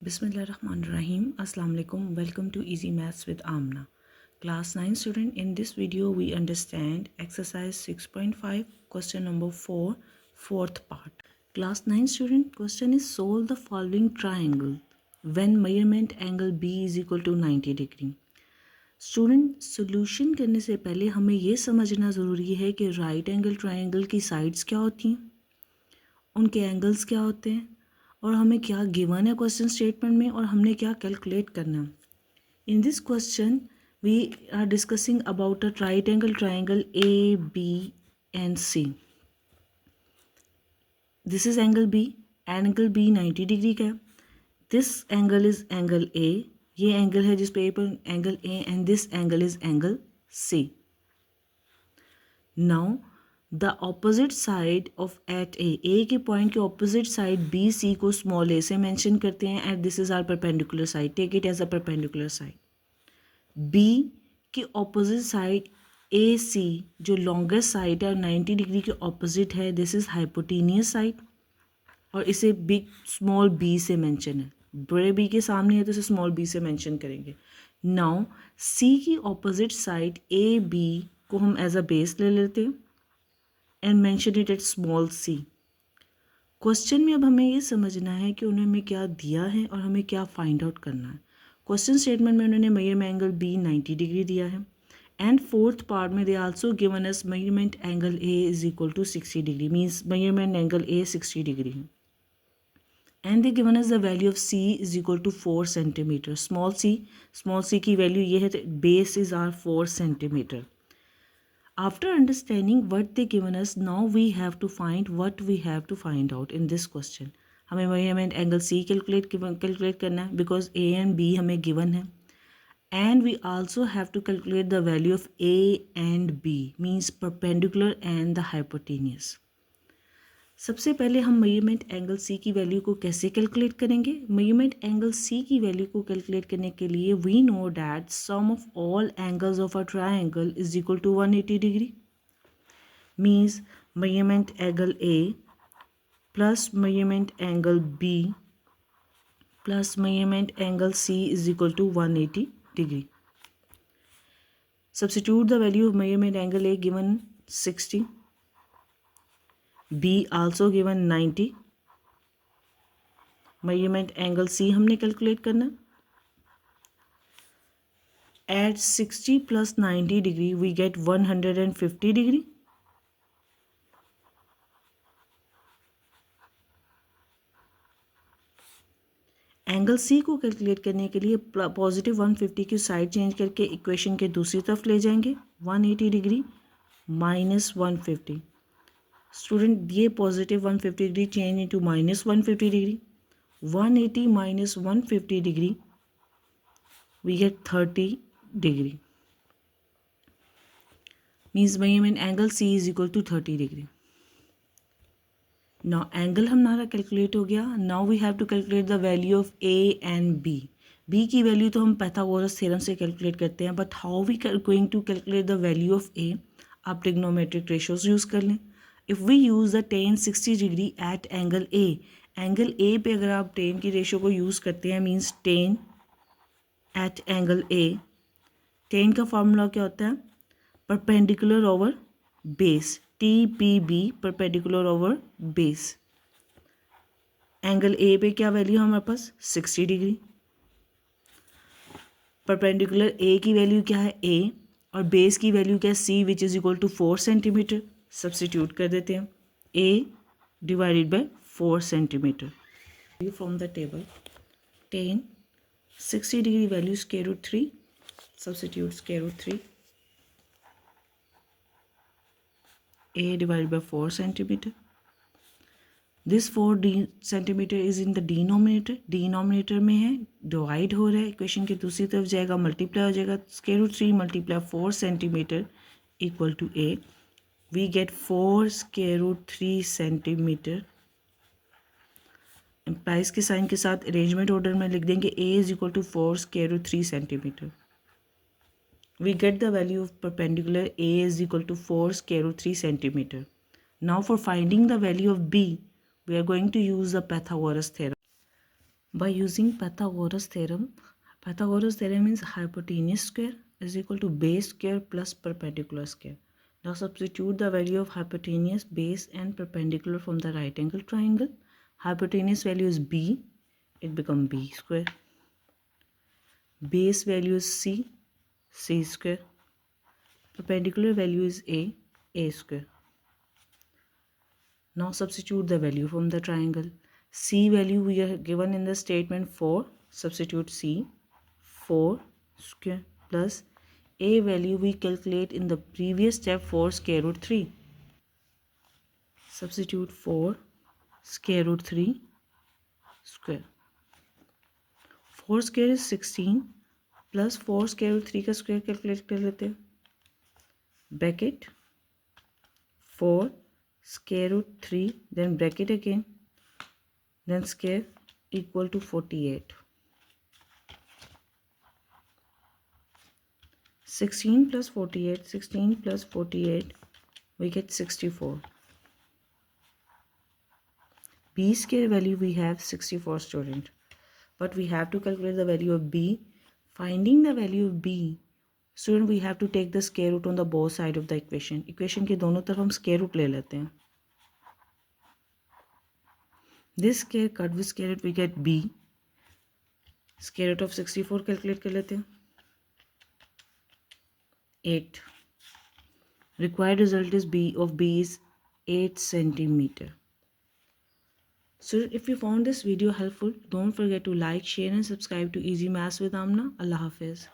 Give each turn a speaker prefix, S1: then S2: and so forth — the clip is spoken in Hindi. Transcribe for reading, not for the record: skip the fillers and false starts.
S1: Bismillahirrahmanirrahim. Assalamu alaikum. Welcome to Easy Maths with Amna. Class 9 student, in this video we understand exercise 6.5 question number 4, fourth part. Class 9 student, question is solve the following triangle when measurement angle B is equal to 90 degree. Student solution करने से पहले हमें ये समझना ज़रूरी है कि राइट एंगल ट्राइंगल की साइड्स क्या होती हैं, उनके एंगल्स क्या होते हैं और हमें क्या गिवन है क्वेश्चन स्टेटमेंट में और हमने क्या कैलकुलेट करना है. In this question we are discussing about a right angle triangle A B and C. This is angle B. Angle B 90 degree का है. This angle is angle A. ये एंगल है जिस पे ए पर angle A and this angle is angle C. Now the opposite side of at A के पॉइंट के ऑपोजिट साइड बी सी को स्मॉल ए से मेंशन करते हैं and this is our perpendicular side. Take it as a perpendicular side. B की ऑपोजिट साइड ए सी जो लॉन्गेस्ट साइड है और 90 डिग्री के ऑपोजिट है, दिस इज हाइपोटेनियस साइड और इसे बिग स्मॉल बी से मेंशन है. बड़े बी के सामने है तो इसे स्मॉल बी से मेंशन करेंगे. नाउ सी की ऑपोजिट साइड ए बी को हम एज अ बेस ले लेते हैं and mention it at small C. Question में अब हमें ये समझना है कि उन्होंने हमें क्या दिया है और हमें क्या फाइंड आउट करना है. क्वेश्चन स्टेटमेंट में उन्होंने मेजरमेंट एंगल बी 90 डिग्री दिया है एंड फोर्थ पार्ट में they also given us measurement angle A is equal to 60 degree. Means measurement angle A 60 degree है and they given us the value of C is equal to 4 centimetre. Small C की वैल्यू ये है, base is R 4 centimetre. After understanding what they given us, now we have to find what we have to find out in this question. हमें मेजरमेंट एंगल सी कैलकुलेट करना है बिकॉज ए एंड बी हमें गिवन है and we also have to calculate the value of A and B means perpendicular and the hypotenuse. सबसे पहले हम मेजरमेंट एंगल सी की वैल्यू को कैसे कैलकुलेट करेंगे. मेजरमेंट एंगल सी की वैल्यू को कैलकुलेट करने के लिए we know that sum of all angles of a triangle is equal to 180 degree. Means measurement angle A plus measurement angle B plus measurement angle C is equal to 180 degree. Substitute the value of measurement angle A given 60, B also given 90. Measurement angle C हमने कैलकुलेट करना. At 60 plus 90 degree we get 150 degree. Angle C को कैलकुलेट करने के लिए पॉजिटिव 150 की साइड चेंज करके इक्वेशन के दूसरी तरफ ले जाएंगे. 180 डिग्री माइनस 150. स्टूडेंट ये positive 150 degree change into minus 150 degree. 180 minus 150 degree we get 30 degree. Means measurement angle C is equal to 30 degree. Now angle हमारा कैलकुलेट हो गया. Now we have to calculate the value of A and B. B की वैल्यू तो हम पाइथागोरस थ्योरम से कैलकुलेट करते हैं but how we going to calculate the value of A. आप ट्रिग्नोमेट्रिक रेशियोज यूज़ कर लें. If we use the tan 60 degree at angle A पे अगर आप tan की रेशियो को यूज़ करते हैं means tan at angle A. tan का फार्मूला क्या होता है, perpendicular over base, TPB perpendicular over base. Angle A पे क्या वैल्यू है हमारे पास 60 डिग्री. परपेंडिकुलर ए की वैल्यू क्या है A और बेस की वैल्यू क्या है C which is equal to 4 centimetre. Substitute कर देते हैं A divided by 4 centimetre. From the table tan 60 degree value square root 3. Substitute square root 3 A divided by 4 centimetre. This 4 centimetre is in the denominator में है, डिवाइड हो रहा है. इक्वेशन के दूसरी तरफ जाएगा, मल्टीप्लाई हो जाएगा. Square root 3 multiply 4 centimetre equal to A. We get 4 square root 3 centimetre. Implies के साइन के साथ अरेंजमेंट ऑर्डर में लिख देंगे A is equal to 4 square root 3 centimetre. We get the value of perpendicular A is equal to 4 square root 3 centimetre. Now for finding the value of B we are going to use the Pythagoras theorem. By using Pythagoras theorem means hypotenuse square is equal to base square plus perpendicular square. Now substitute the value of hypotenuse, base and perpendicular from the right angle triangle. Hypotenuse value is b, it becomes b square. Base value is c square. Perpendicular value is a square. Now substitute the value from the triangle. C value we are given in the statement 4. Substitute C. 4 square plus A value we calculate in the previous step 4 square root 3. Substitute 4 square root 3 square. 4 square is 16 plus 4 square root 3 का square calculate कर लेते हैं. Bracket 4 square root 3 then bracket again then square equal to 48. 16 plus 48 we get 64. B square value we have 64 student, but we have to calculate the value of B. Finding the value of B, student we have to take the square root on the both side of the equation. Equation के दोनों तरफ हम square root ले लेते हैं. This square cut with square root we get B. Square root of 64 calculate कर लेते हैं. 8. Required result is B is 8 centimeter. So if you found this video helpful, don't forget to like, share and subscribe to Easy Maths with Amna. Allah Hafiz.